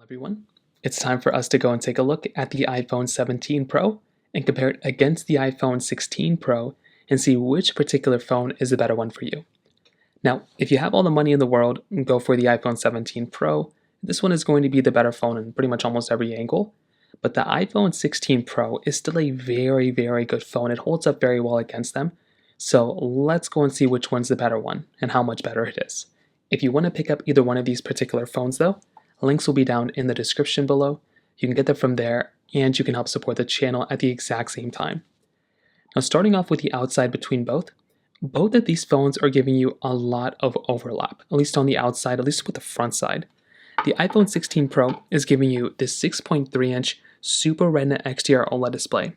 Everyone. It's time for us to go and take a look at the iPhone 17 Pro and compare it against the iPhone 16 Pro and see which particular phone is the better one for you. Now, if you have all the money in the world, go for the iPhone 17 Pro. This one is going to be the better phone in pretty much almost every angle. But the iPhone 16 Pro is still a very, very good phone. It holds up very well against them. So let's go and see which one's the better one and how much better it is. If you want to pick up either one of these particular phones though, links will be down in the description below. You can get them from there and you can help support the channel at the exact same time. Now starting off with the outside between both of these phones are giving you a lot of overlap, at least on the outside, at least with the front side. The iPhone 16 Pro is giving you this 6.3-inch Super Retina XDR OLED display.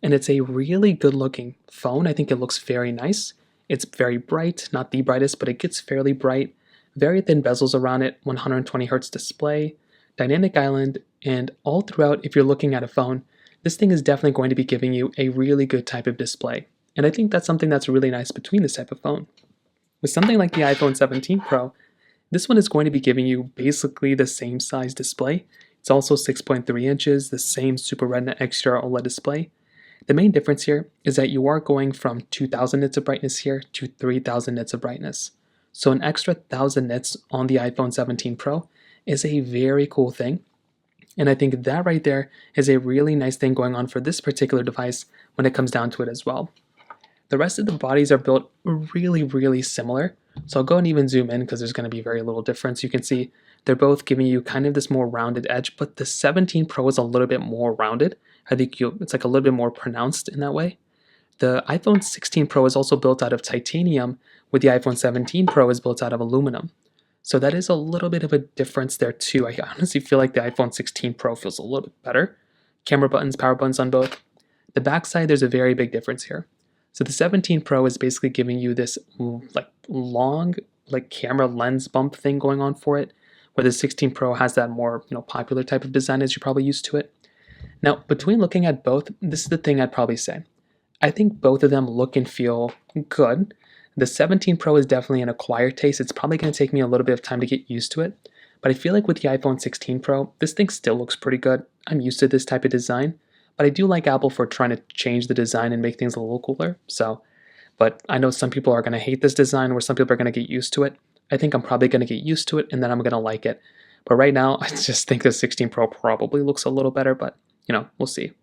And it's a really good looking phone. I think it looks very nice. It's very bright, not the brightest, but it gets fairly bright. Very thin bezels around it, 120Hz display, dynamic island, and all throughout, if you're looking at a phone, this thing is definitely going to be giving you a really good type of display. And I think that's something that's really nice between this type of phone. With something like the iPhone 17 Pro, this one is going to be giving you basically the same size display. It's also 6.3 inches, the same Super Retina XDR OLED display. The main difference here is that you are going from 2000 nits of brightness here to 3000 nits of brightness. So an extra 1000 nits on the iPhone 17 Pro is a very cool thing. And I think that right there is a really nice thing going on for this particular device when it comes down to it as well. The rest of the bodies are built really, really similar. So I'll go and even zoom in because there's going to be very little difference. You can see they're both giving you kind of this more rounded edge, but the 17 Pro is a little bit more rounded. I think it's like a little bit more pronounced in that way. The iPhone 16 Pro is also built out of titanium, where the iPhone 17 Pro is built out of aluminum. So that is a little bit of a difference there too. I honestly feel like the iPhone 16 Pro feels a little bit better. Camera buttons, power buttons on both. The backside, there's a very big difference here. So the 17 Pro is basically giving you this like long camera lens bump thing going on for it, where the 16 Pro has that more popular type of design as you're probably used to it. Now, between looking at both, this is the thing I'd probably say. I think both of them look and feel good. The 17 Pro is definitely an acquired taste. It's probably going to take me a little bit of time to get used to it. But I feel like with the iPhone 16 Pro, this thing still looks pretty good. I'm used to this type of design. But I do like Apple for trying to change the design and make things a little cooler. But I know some people are going to hate this design, or some people are going to get used to it. I think I'm probably going to get used to it, and then I'm going to like it. But right now, I just think the 16 Pro probably looks a little better, but we'll see.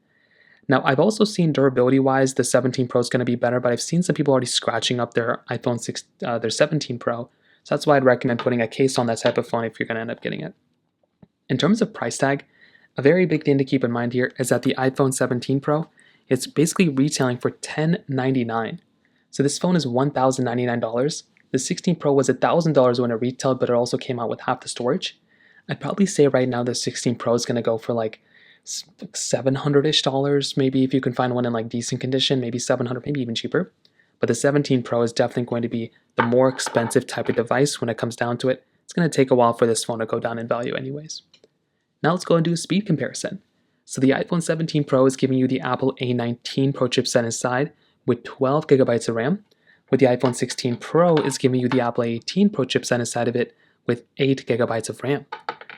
Now, I've also seen durability-wise, the 17 Pro is going to be better, but I've seen some people already scratching up their their 17 Pro, so that's why I'd recommend putting a case on that type of phone if you're going to end up getting it. In terms of price tag, a very big thing to keep in mind here is that the iPhone 17 Pro, it's basically retailing for $1,099. So this phone is $1,099. The 16 Pro was $1,000 when it retailed, but it also came out with half the storage. I'd probably say right now the 16 Pro is going to go for like $700-ish, maybe if you can find one in like decent condition, maybe $700, maybe even cheaper. But the 17 Pro is definitely going to be the more expensive type of device when it comes down to it. It's going to take a while for this phone to go down in value anyways. Now let's go and do a speed comparison. So the iPhone 17 Pro is giving you the Apple A19 Pro chipset inside with 12 gigabytes of RAM, where the iPhone 16 Pro is giving you the Apple A18 Pro chipset inside of it with 8 gigabytes of RAM.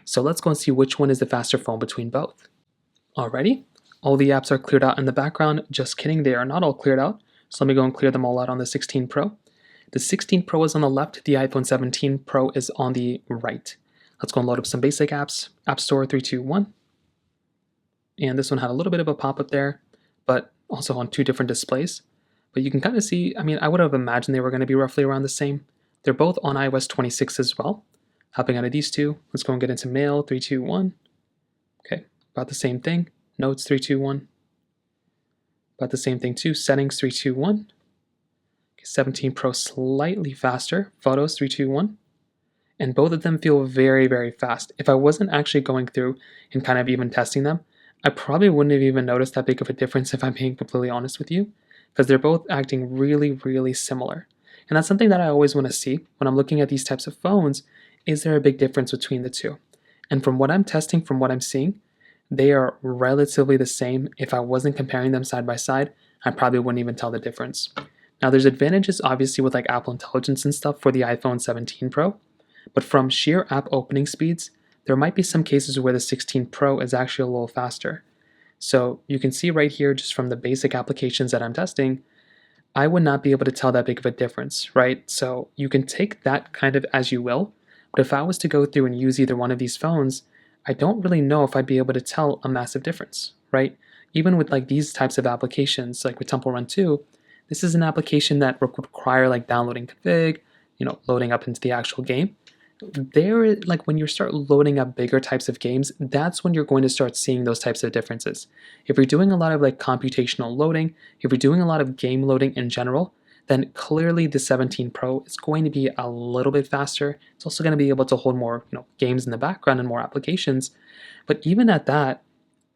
So let's go and see which one is the faster phone between both. Alrighty, all the apps are cleared out in the background. Just kidding, they are not all cleared out. So let me go and clear them all out on the 16 Pro. The 16 Pro is on the left, the iPhone 17 Pro is on the right. Let's go and load up some basic apps. App Store 3, 2, 1. And this one had a little bit of a pop-up there, but also on two different displays. But you can kind of see, I would have imagined they were going to be roughly around the same. They're both on iOS 26 as well. Hopping out of these two, let's go and get into Mail 3, 2, 1. Okay, about the same thing. Notes 3, 2, 1. About the same thing too. Settings 3, 2, 1. Okay, 17 Pro slightly faster. Photos 3, 2, 1. And both of them feel very, very fast. If I wasn't actually going through and kind of even testing them, I probably wouldn't have even noticed that big of a difference if I'm being completely honest with you, because they're both acting really, really similar. And that's something that I always want to see when I'm looking at these types of phones. Is there a big difference between the two? And from what I'm testing, from what I'm seeing, they are relatively the same. If I wasn't comparing them side by side, I probably wouldn't even tell the difference. Now there's advantages obviously with like Apple Intelligence and stuff for the iPhone 17 Pro, but from sheer app opening speeds, there might be some cases where the 16 Pro is actually a little faster. So you can see right here, just from the basic applications that I'm testing, I would not be able to tell that big of a difference, right? So you can take that kind of as you will, but if I was to go through and use either one of these phones, I don't really know if I'd be able to tell a massive difference, right? Even with like these types of applications, like with Temple Run 2, this is an application that would require like downloading config, loading up into the actual game. There, like when you start loading up bigger types of games, that's when you're going to start seeing those types of differences. If you're doing a lot of like computational loading, if you're doing a lot of game loading in general, then clearly the 17 Pro is going to be a little bit faster. It's also going to be able to hold more, games in the background and more applications. But even at that,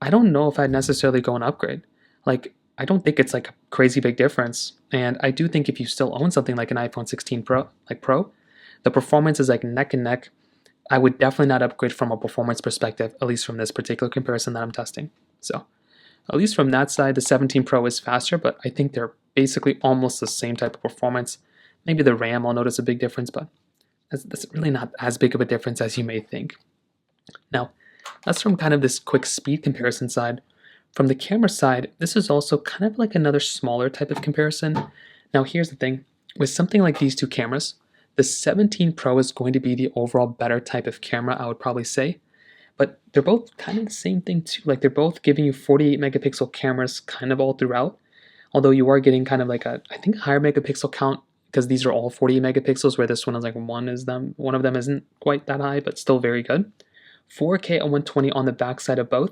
I don't know if I'd necessarily go and upgrade. Like, I don't think it's like a crazy big difference. And I do think if you still own something like an iPhone 16 Pro, the performance is like neck and neck. I would definitely not upgrade from a performance perspective, at least from this particular comparison that I'm testing. So, at least from that side, the 17 Pro is faster, but I think they're basically almost the same type of performance. Maybe the RAM, I'll notice a big difference, but that's really not as big of a difference as you may think. Now, that's from kind of this quick speed comparison side. From the camera side, this is also kind of like another smaller type of comparison. Now, here's the thing. With something like these two cameras, the 17 Pro is going to be the overall better type of camera, I would probably say. But they're both kind of the same thing too. Like they're both giving you 48 megapixel cameras kind of all throughout. Although you are getting kind of like I think higher megapixel count because these are all 48 megapixels, where this one is like one of them isn't quite that high, but still very good. 4K at 120 on the back side of both.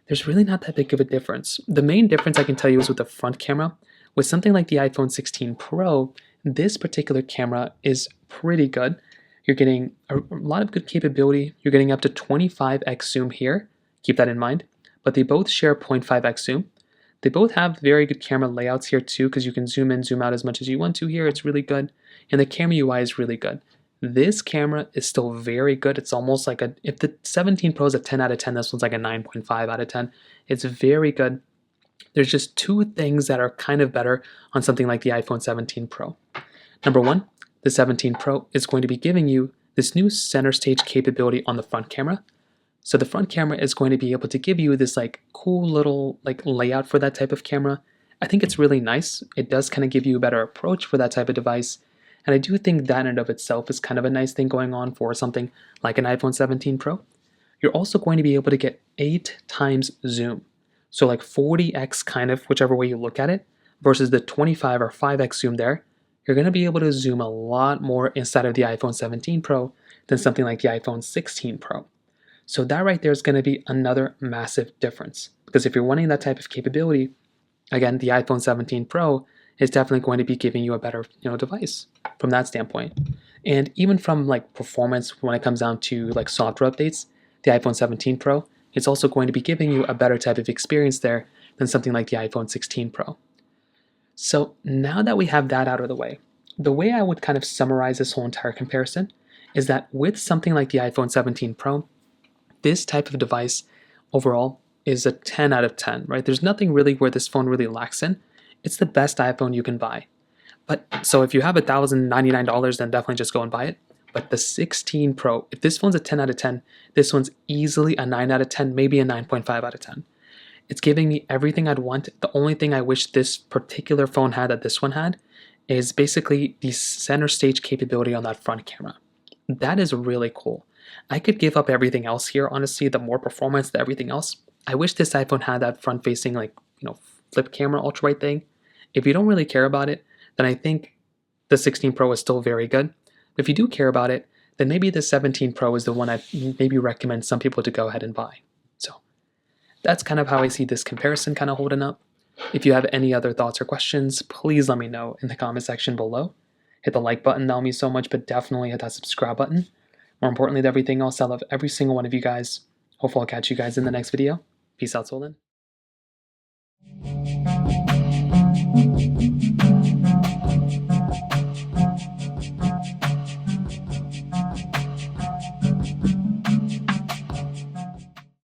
There's really not that big of a difference. The main difference I can tell you is with the front camera. With something like the iPhone 16 Pro, this particular camera is pretty good. You're getting a lot of good capability. You're getting up to 25x zoom here. Keep that in mind. But they both share 0.5x zoom. They both have very good camera layouts here too, because you can zoom in, zoom out as much as you want to here. It's really good. And the camera UI is really good. This camera is still very good. It's almost like if the 17 Pro is a 10 out of 10, this one's like a 9.5 out of 10. It's very good. There's just two things that are kind of better on something like the iPhone 17 Pro. Number one, the 17 Pro is going to be giving you this new center stage capability on the front camera. So the front camera is going to be able to give you this like cool little like layout for that type of camera. I think it's really nice. It does kind of give you a better approach for that type of device. And I do think that in and of itself is kind of a nice thing going on for something like an iPhone 17 Pro. You're also going to be able to get 8 times zoom. So like 40x kind of, whichever way you look at it, versus the 25 or 5x zoom there. You're going to be able to zoom a lot more inside of the iPhone 17 Pro than something like the iPhone 16 Pro. So that right there is going to be another massive difference. Because if you're wanting that type of capability, again, the iPhone 17 Pro is definitely going to be giving you a better, device from that standpoint. And even from like performance, when it comes down to like software updates, the iPhone 17 Pro, it's also going to be giving you a better type of experience there than something like the iPhone 16 Pro. So now that we have that out of the way I would kind of summarize this whole entire comparison is that with something like the iPhone 17 Pro, this type of device overall is a 10 out of 10, right? There's nothing really where this phone really lacks in. It's the best iPhone you can buy. But so if you have $1,099, then definitely just go and buy it. But the 16 Pro, if this phone's a 10 out of 10, this one's easily a 9 out of 10, maybe a 9.5 out of 10. It's giving me everything I'd want. The only thing I wish this particular phone had that this one had is basically the center stage capability on that front camera. That is really cool. I could give up everything else here, honestly, the more performance, the everything else. I wish this iPhone had that front-facing, flip camera ultra-wide thing. If you don't really care about it, then I think the 16 Pro is still very good. But if you do care about it, then maybe the 17 Pro is the one I'd maybe recommend some people to go ahead and buy. So that's kind of how I see this comparison kind of holding up. If you have any other thoughts or questions, please let me know in the comment section below. Hit the like button, that'll mean so much, but definitely hit that subscribe button. More importantly than everything else, I love every single one of you guys. Hopefully I'll catch you guys in the next video. Peace out till then.